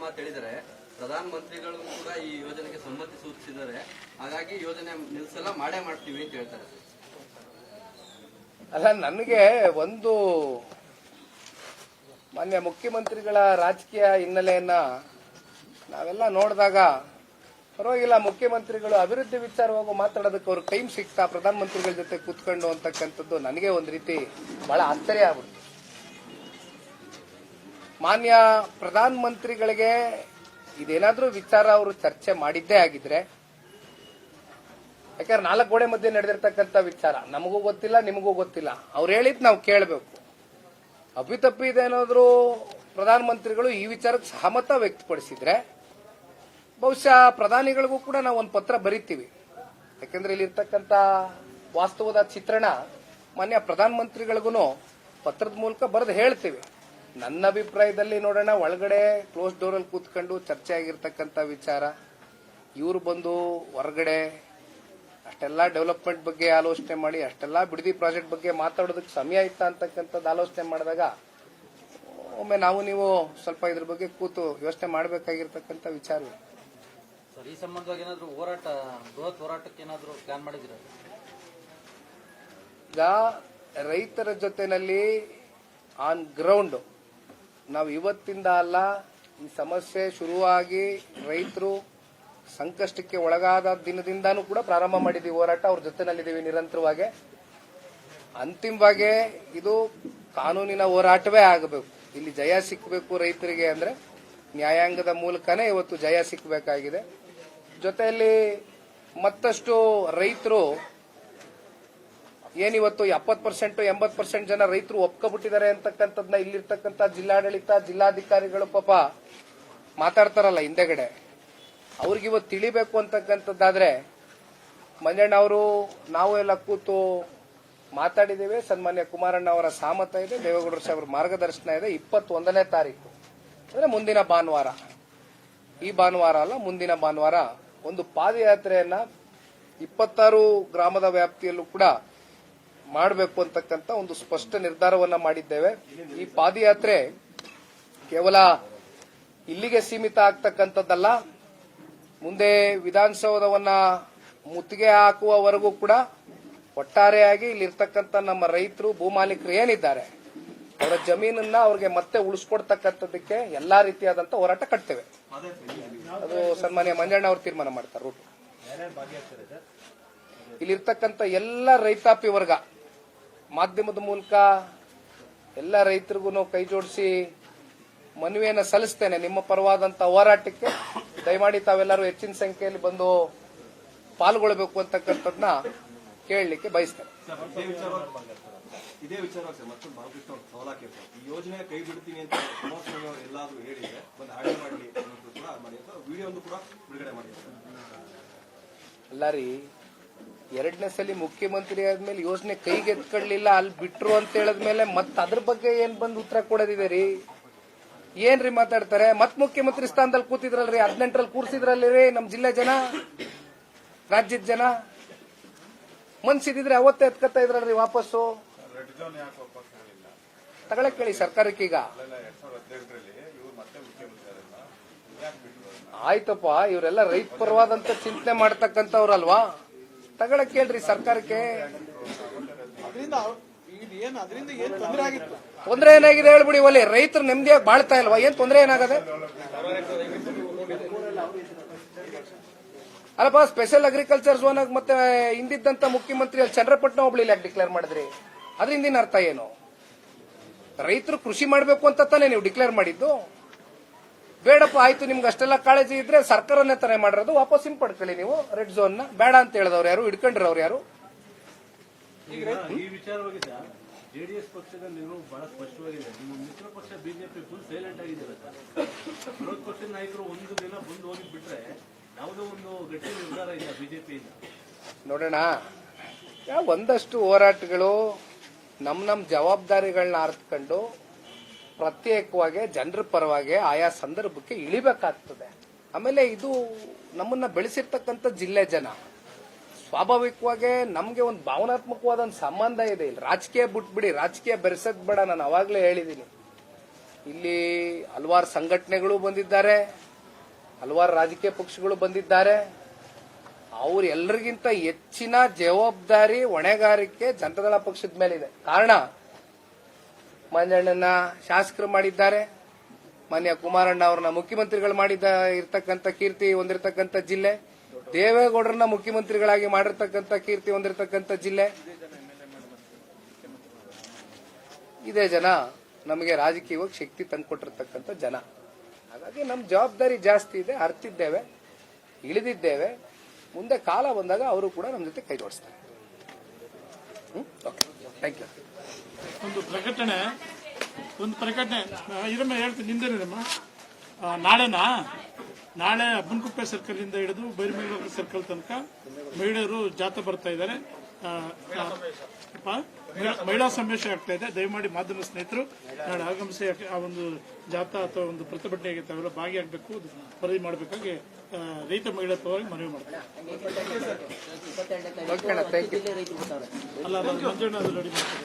ಮಾತು ಹೇಳಿದರೆ ಪ್ರಧಾನ ಮಂತ್ರಿಗಳು ಕೂಡ ಈ ಯೋಜನೆಗೆ ಸಮ್ಮತಿ ಸೂಚಿಸಿದ್ದಾರೆ. ಹಾಗಾಗಿ ಯೋಜನೆ ನಿಲ್ಸಲ್ಲ, ಮಾಡೇ ಮಾಡ್ತೀವಿ ಅಂತ ಹೇಳ್ತಾರೆ. ಅಲ್ಲ, ನನಗೆ ಒಂದು ಮಾನ್ಯ ಮುಖ್ಯಮಂತ್ರಿಗಳ ರಾಜಕೀಯ ಹಿನ್ನೆಲೆಯನ್ನ ನಾವೆಲ್ಲ ನೋಡಿದಾಗ ಪರವಾಗಿಲ್ಲ, ಮುಖ್ಯಮಂತ್ರಿಗಳು ಅಭಿವೃದ್ಧಿ ವಿಚಾರವಾಗಿ ಮಾತಾಡೋದಕ್ಕೆ ಅವ್ರ ಟೈಮ್ ಸಿಗ್ತಾ ಪ್ರಧಾನಮಂತ್ರಿಗಳ ಜೊತೆ ಕೂತ್ಕೊಂಡು ಅಂತಕ್ಕಂಥದ್ದು ನನಗೆ ಒಂದು ರೀತಿ ಬಹಳ ಆಶ್ಚರ್ಯ ಆಗ್ಬಿಡ್ತು. ಮಾನ್ಯ ಪ್ರಧಾನಮಂತ್ರಿಗಳಿಗೆ ಇದೇನಾದ್ರೂ ವಿಚಾರ ಅವರು ಚರ್ಚೆ ಮಾಡಿದ್ದೇ ಆಗಿದ್ರೆ, ಯಾಕಂದ್ರೆ 4 ಗೋಡೆ ಮಧ್ಯೆ ನಡೆದಿರ್ತಕ್ಕಂಥ ವಿಚಾರ ನಮಗೂ ಗೊತ್ತಿಲ್ಲ, ನಿಮಗೂ ಗೊತ್ತಿಲ್ಲ, ಅವ್ರು ಹೇಳಿದ್ ನಾವು ಕೇಳಬೇಕು. ಅಪ್ಪಿತಪ್ಪಿ ಇದೇನಾದ್ರೂ ಪ್ರಧಾನಮಂತ್ರಿಗಳು ಈ ವಿಚಾರಕ್ಕೆ ಸಹಮತ ವ್ಯಕ್ತಪಡಿಸಿದ್ರೆ ಬಹುಶಃ ಪ್ರಧಾನಿಗಳಿಗೂ ಕೂಡ ನಾವು ಒಂದು ಪತ್ರ ಬರೀತೀವಿ. ಯಾಕಂದ್ರೆ ಇಲ್ಲಿರ್ತಕ್ಕಂಥ ವಾಸ್ತವದ ಚಿತ್ರಣ ಮಾನ್ಯ ಪ್ರಧಾನಮಂತ್ರಿಗಳಿಗೂ ಪತ್ರದ ಮೂಲಕ ಬರೆದು ಹೇಳ್ತೀವಿ. ನನ್ನ ಅಭಿಪ್ರಾಯದಲ್ಲಿ ನೋಡೋಣ, ಒಳಗಡೆ ಕ್ಲೋಸ್ ಡೋರ್ ಅಲ್ಲಿ ಕೂತ್ಕೊಂಡು ಚರ್ಚೆ ಆಗಿರ್ತಕ್ಕಂಥ ವಿಚಾರ, ಇವರು ಬಂದು ಹೊರಗಡೆ ಅಷ್ಟೆಲ್ಲ ಡೆವಲಪ್ಮೆಂಟ್ ಬಗ್ಗೆ ಆಲೋಚನೆ ಮಾಡಿ, ಅಷ್ಟೆಲ್ಲ ಬಿಡದಿ ಪ್ರಾಜೆಕ್ಟ್ ಬಗ್ಗೆ ಮಾತಾಡೋದಕ್ಕೆ ಸಮಯ ಇತ್ತ ಅಂತಕ್ಕಂಥದ್ದು ಆಲೋಚನೆ ಮಾಡಿದಾಗ ಒಮ್ಮೆ ನಾವು ನೀವು ಸ್ವಲ್ಪ ಇದ್ರ ಬಗ್ಗೆ ಕೂತು ಯೋಚನೆ ಮಾಡಬೇಕಾಗಿರ್ತಕ್ಕಂಥ ವಿಚಾರ. ಸರ್, ಈ ಸಂಬಂಧವಾಗಿ ಏನಾದ್ರು ಹೋರಾಟ, ಬೃಹತ್ ಹೋರಾಟಕ್ಕೆ ಏನಾದ್ರು ಪ್ಲಾನ್ ಮಾಡಿದಿರ? ಈಗ ರೈತರ ಜೊತೆನಲ್ಲಿ ಆನ್ ಗ್ರೌಂಡ್ ನಾವು ಇವತ್ತಿಂದ ಅಲ್ಲ, ಈ ಸಮಸ್ಯೆ ಶುರುವಾಗಿ ರೈತರು ಸಂಕಷ್ಟಕ್ಕೆ ಒಳಗಾದ ದಿನದಿಂದಾನೂ ಕೂಡ ಪ್ರಾರಂಭ ಮಾಡಿದೀವಿ ಹೋರಾಟ. ಅವ್ರ ಜೊತೆನಲ್ಲಿದ್ದೀವಿ ನಿರಂತರವಾಗಿ. ಅಂತಿಮವಾಗಿ ಇದು ಕಾನೂನಿನ ಹೋರಾಟವೇ ಆಗಬೇಕು. ಇಲ್ಲಿ ಜಯ ಸಿಕ್ಕಬೇಕು ರೈತರಿಗೆ ಅಂದ್ರೆ ನ್ಯಾಯಾಂಗದ ಮೂಲಕನೇ ಇವತ್ತು ಜಯ ಸಿಕ್ಕಬೇಕಾಗಿದೆ. ಜೊತೆಯಲ್ಲಿ ಮತ್ತಷ್ಟು ರೈತರು ಏನಿವತ್ತು 70% 80% ಜನ ರೈತರು ಒಪ್ಕೊಬಿಟ್ಟಿದ್ದಾರೆ ಅಂತಕ್ಕಂಥದ್ನ ಇಲ್ಲಿರ್ತಕ್ಕಂಥ ಜಿಲ್ಲಾಡಳಿತ, ಜಿಲ್ಲಾಧಿಕಾರಿಗಳು ಪಾಪ ಮಾತಾಡ್ತಾರಲ್ಲ ಹಿಂದೆಗಡೆ, ಅವ್ರಿಗಿವತ್ತು ತಿಳಿಬೇಕು ಅಂತಕ್ಕಂಥದ್ದಾದ್ರೆ ಮಂಜಣ್ಣ ಅವರು ನಾವು ಎಲ್ಲ ಕೂತು ಮಾತಾಡಿದ್ದೇವೆ. ಸನ್ಮಾನ್ಯ ಕುಮಾರಣ್ಣ ಅವರ ಸಹಮತ ಇದೆ, ದೇವೇಗೌಡರ ಸಾಹೇಬರ ಮಾರ್ಗದರ್ಶನ ಇದೆ. 21ನೇ ತಾರೀಕು ಅಂದ್ರೆ ಮುಂದಿನ ಭಾನುವಾರ, ಈ ಭಾನುವಾರ ಅಲ್ಲ ಮುಂದಿನ ಭಾನುವಾರ ಒಂದು ಪಾದಯಾತ್ರೆಯನ್ನ 26 ಗ್ರಾಮದ ವ್ಯಾಪ್ತಿಯಲ್ಲೂ ಕೂಡ ಮಾಡಬೇಕು ಅಂತಕ್ಕಂಥ ಒಂದು ಸ್ಪಷ್ಟ ನಿರ್ಧಾರವನ್ನ ಮಾಡಿದ್ದೇವೆ. ಈ ಪಾದಯಾತ್ರೆ ಕೇವಲ ಇಲ್ಲಿಗೆ ಸೀಮಿತ ಆಗ್ತಕ್ಕಂಥದ್ದಲ್ಲ, ಮುಂದೆ ವಿಧಾನಸೌಧವನ್ನ ಮುತ್ತಿಗೆ ಹಾಕುವವರೆಗೂ ಕೂಡ ಒಟ್ಟಾರೆಯಾಗಿ ಇಲ್ಲಿರ್ತಕ್ಕಂಥ ನಮ್ಮ ರೈತರು, ಭೂಮಾಲೀಕರು ಏನಿದ್ದಾರೆ ಅವರ ಜಮೀನನ್ನ ಅವ್ರಿಗೆ ಮತ್ತೆ ಉಳಿಸ್ಕೊಡ್ತಕ್ಕಂಥದ್ದಕ್ಕೆ ಎಲ್ಲಾ ರೀತಿಯಾದಂತ ಹೋರಾಟ ಕಟ್ತೇವೆ. ಅದು ಸನ್ಮಾನ್ಯ ಮಂಜಣ್ಣ ಅವರು ತೀರ್ಮಾನ ಮಾಡ್ತಾರೆ. ರೂಟ್ ಇಲ್ಲಿರ್ತಕ್ಕಂಥ ಎಲ್ಲ ರೈತಾಪಿ ವರ್ಗ ಮಾಧ್ಯಮದ ಮೂಲಕ ಎಲ್ಲ ರೈತರಿಗೂ ಕೈ ಜೋಡಿಸಿ ಮನವಿಯನ್ನು ಸಲ್ಲಿಸ್ತೇನೆ. ನಿಮ್ಮ ಪರವಾದಂತ ಹೋರಾಟಕ್ಕೆ ದಯಮಾಡಿ ತಾವೆಲ್ಲರೂ ಹೆಚ್ಚಿನ ಸಂಖ್ಯೆಯಲ್ಲಿ ಬಂದು ಪಾಲ್ಗೊಳ್ಳಬೇಕು ಅಂತಕ್ಕಂಥದ್ದನ್ನ ಕೇಳಲಿಕ್ಕೆ ಬಯಸ್ತೇನೆ. ಇದೇ ವಿಚಾರವಾಗಿ ಸರ್ ಮತ್ತೊಂದು ಬಾಲಕೃಷ್ಣ ಅವರು ಸವಾಲ್ ಹಾಕಿರ್ತಾರೆ, ಈ ಯೋಜನೆ ಕೈ ಬಿಡ್ತೀನಿ ಅಂತ ಕುಮಾರಸ್ವಾಮಿ ಅವರು ಎಲ್ಲಾದ್ರೂ ಹೇಳಿದ್ರೆ ಒಂದು ಆಡಿಯೋ ಮಾಡಲಿ ಕೂಡ ಮಾಡಿ ಅಂತ ವಿಡಿಯೋ ಒಂದು ಕೂಡ ಬಿಡುಗಡೆ ಮಾಡಿದ್ದಾರೆ. ಅಲ್ಲ ರೀ, 2ನೇ ಸಲ ಮುಖ್ಯಮಂತ್ರಿ ಆದ್ಮೇಲೆ ಯೋಜನೆ ಕೈಗೆ ಎತ್ಕೊಳ್ಳಿಲ್ಲ, ಅಲ್ಲಿ ಬಿಟ್ರು ಅಂತ ಹೇಳದ್ಮೇಲೆ ಮತ್ ಅದ್ರ ಬಗ್ಗೆ ಏನ್ ಬಂದು ಉತ್ತರ ಕೊಡೋದಿದೆ ರೀ? ಏನ್ರಿ ಮಾತಾಡ್ತಾರೆ? ಮತ್ ಮುಖ್ಯಮಂತ್ರಿ ಸ್ಥಾನದಲ್ಲಿ ಕೂತಿದ್ರಲ್ರಿ, 18ರಲ್ಲಿ ಕೂರ್ಸಿದ್ರಲ್ಲಿ ರೀ ನಮ್ ಜಿಲ್ಲೆ ಜನ, ರಾಜ್ಯದ ಜನ. ಮನ್ಸಿದ್ರೆ ಅವತ್ತೇ ಎತ್ಕತ್ತಾ ಇದ್ರಲ್ರಿ ವಾಪಸ್ಸು. ತಗೊಳಕ್ ಕೇಳಿ ಸರ್ಕಾರಕ್ಕೆ. ಈಗ ಆಯ್ತಪ್ಪ, ಇವರೆಲ್ಲ ರೈತ ಪರವಾದಂತ ಚಿಂತನೆ ಮಾಡ್ತಕ್ಕಂಥವ್ರಲ್ವಾ, ತಗೊಳಕ್ ಕೇಳ್ರಿ ಸರ್ಕಾರಕ್ಕೆ. ತೊಂದರೆ ಏನಾಗಿದೆ ಹೇಳ್ಬಿಡಿ. ಒಲೆ ರೈತರು ನೆಮ್ಮದಿಯಾಗಿ ಬಾಳ್ತಾ ಇಲ್ವಾ? ಏನ್ ತೊಂದರೆ ಏನಾಗದೆ? ಅಲ್ಲಪ್ಪ, ಸ್ಪೆಷಲ್ ಅಗ್ರಿಕಲ್ಚರ್ ಝೋನ್ ಆಗಿ ಮತ್ತೆ ಹಿಂದಿದ್ದಂತ ಮುಖ್ಯಮಂತ್ರಿ ಅಲ್ಲಿ ಚಂದ್ರಪಟ್ಟಣ ಹೋಬಳಿ ಯಾಕೆ ಡಿಕ್ಲೇರ್ ಮಾಡಿದ್ರಿ? ಅದರಿಂದ ಹಿಂದಿನ ಅರ್ಥ ಏನು? ರೈತರು ಕೃಷಿ ಮಾಡಬೇಕು ಅಂತ ತಾನೇ ನೀವು ಡಿಕ್ಲೇರ್ ಮಾಡಿದ್ದು? ಬೇಡಪ್ಪ, ಆಯ್ತು, ನಿಮ್ಗೆ ಅಷ್ಟೆಲ್ಲ ಕಾಳಜಿ ಇದ್ರೆ ಸರ್ಕಾರನೇ ತಾನೇ ಮಾಡಿರೋದು, ವಾಪಸ್ ಹಿಂಪಡ್ಕೊಳ್ಳಿ ನೀವು ರೆಡ್ ಝೋನ್ ನ. ಬೇಡ ಅಂತ ಹೇಳಿದವ್ರು ಯಾರು? ಹಿಡ್ಕೊಂಡ್ರವ್ರು ಯಾರು? ಈ ವಿಚಾರವಾಗಿ ಜೆಡಿಎಸ್ ಪಕ್ಷದ ನೀವು ಬಹಳ ಸ್ಪಷ್ಟವಾಗಿದೆ. ನಿಮ್ಮ ಮಿತ್ರ ಪಕ್ಷ ಬಿಜೆಪಿ ಫುಲ್ ಸೈಲೆಂಟ್ ಆಗಿದ್ದಾರೆ ಸರ್. ವಿರೋಧ ಪಕ್ಷದ ನಾಯಕರು ಒಂದು ದಿನ ಬಂದು ಹೋಗಿ ಬಿಟ್ರೆ ಯಾವುದೋ ಒಂದು ಗಟ್ಟಿ ನಿರ್ಧಾರ ಇಲ್ಲ ಬಿಜೆಪಿಯಿಂದ. ನೋಡೋಣ, ಒಂದಷ್ಟು ಹೋರಾಟಗಳು ನಮ್ಮ ಜವಾಬ್ದಾರಿಗಳನ್ನ ಅರ್ಥಕೊಂಡು ಪ್ರತ್ಯೇಕವಾಗಿ ಜನರ ಪರವಾಗಿ ಆಯಾ ಸಂದರ್ಭಕ್ಕೆ ಇಳಿಬೇಕಾಗ್ತದೆ. ಆಮೇಲೆ ಇದು ನಮ್ಮನ್ನ ಬೆಳೆಸಿರ್ತಕ್ಕಂಥ ಜಿಲ್ಲೆ ಜನ, ಸ್ವಾಭಾವಿಕವಾಗಿ ನಮ್ಗೆ ಒಂದು ಭಾವನಾತ್ಮಕವಾದ ಒಂದು ಸಂಬಂಧ ಇದೆ. ಇಲ್ಲಿ ರಾಜಕೀಯ ಬಿಟ್ಬಿಡಿ, ರಾಜಕೀಯ ಬೆರೆಸಕ್ ಬೇಡ. ನಾನು ಅವಾಗ್ಲೇ ಹೇಳಿದ್ದೀನಿ, ಇಲ್ಲಿ ಹಲವಾರು ಸಂಘಟನೆಗಳು ಬಂದಿದ್ದಾರೆ, ಹಲವಾರು ರಾಜಕೀಯ ಪಕ್ಷಗಳು ಬಂದಿದ್ದಾರೆ. ಅವ್ರೆಲ್ಲರಿಗಿಂತ ಹೆಚ್ಚಿನ ಜವಾಬ್ದಾರಿ ಹೊಣೆಗಾರಿಕೆ ಜನತಾದಳ ಪಕ್ಷದ ಮೇಲಿದೆ. ಕಾರಣ ಮಂಜಣ್ಣನ ಶಾಸಕರು ಮಾಡಿದ್ದಾರೆ, ಮಾನ್ಯ ಕುಮಾರಣ್ಣ ಅವ್ರನ್ನ ಮುಖ್ಯಮಂತ್ರಿಗಳು ಇರ್ತಕ್ಕಂಥ ಕೀರ್ತಿ ಹೊಂದಿರತಕ್ಕಂಥ ಜಿಲ್ಲೆ, ದೇವೇಗೌಡರನ್ನ ಮುಖ್ಯಮಂತ್ರಿಗಳಾಗಿ ಮಾಡಿರ್ತಕ್ಕಂಥ ಕೀರ್ತಿ ಹೊಂದಿರತಕ್ಕಂಥ ಜಿಲ್ಲೆ. ಇದೇ ಜನ ನಮಗೆ ರಾಜಕೀಯವಾಗಿ ಶಕ್ತಿ ತಂದುಕೊಟ್ಟಿರ್ತಕ್ಕಂಥ ಜನ. ಹಾಗಾಗಿ ನಮ್ಮ ಜವಾಬ್ದಾರಿ ಜಾಸ್ತಿ ಇದೆ, ಅರ್ತಿದ್ದೇವೆ, ಇಳಿದಿದ್ದೇವೆ. ಮುಂದೆ ಕಾಲ ಬಂದಾಗ ಅವರು ಕೂಡ ನಮ್ಮ ಜೊತೆ ಕೈ ಜೋಡಿಸ್ತಾರೆ. Okay, thank you. ಒಂದು ಪ್ರಕಟಣೆ ಇರಮ್ಮ ಹೇಳ್ತೀನಿ, ನಿಂದೇನಿರಮ್ಮ. ನಾಳೆ ಅಬ್ಬನಕುಪ್ಪೆ ಸರ್ಕಲ್ ಇಂದ ಹಿಡಿದು ಬೈರಮಂಗಲ ಸರ್ಕಲ್ ತನಕ ಮಹಿಳೆಯರು ಜಾಥಾ ಬರ್ತಾ ಇದ್ದಾರೆ. ಮಹಿಳಾ ಸಮಾವೇಶ ಆಗ್ತಾ ಇದೆ. ದಯಮಾಡಿ ಮಾಧ್ಯಮ ಸ್ನೇಹಿತರು ನಾಳೆ ಆಗಮಿಸಿ ಆ ಒಂದು ಜಾಥಾ ಅಥವಾ ಒಂದು ಪ್ರತಿಭಟನೆಗೆ ತಾವೆಲ್ಲ ಭಾಗಿಯಾಗಬೇಕು, ವರದಿ ಮಾಡಬೇಕಾಗಿ ರೈತ ಮಹಿಳಾ ಪರವಾಗಿ ಮನವಿ ಮಾಡ್ತಾರೆ. ಅಲ್ಲ ಮಂಜಣ್ಣ ಅದು ರೆಡಿ ಮಾಡ್ತಾರೆ.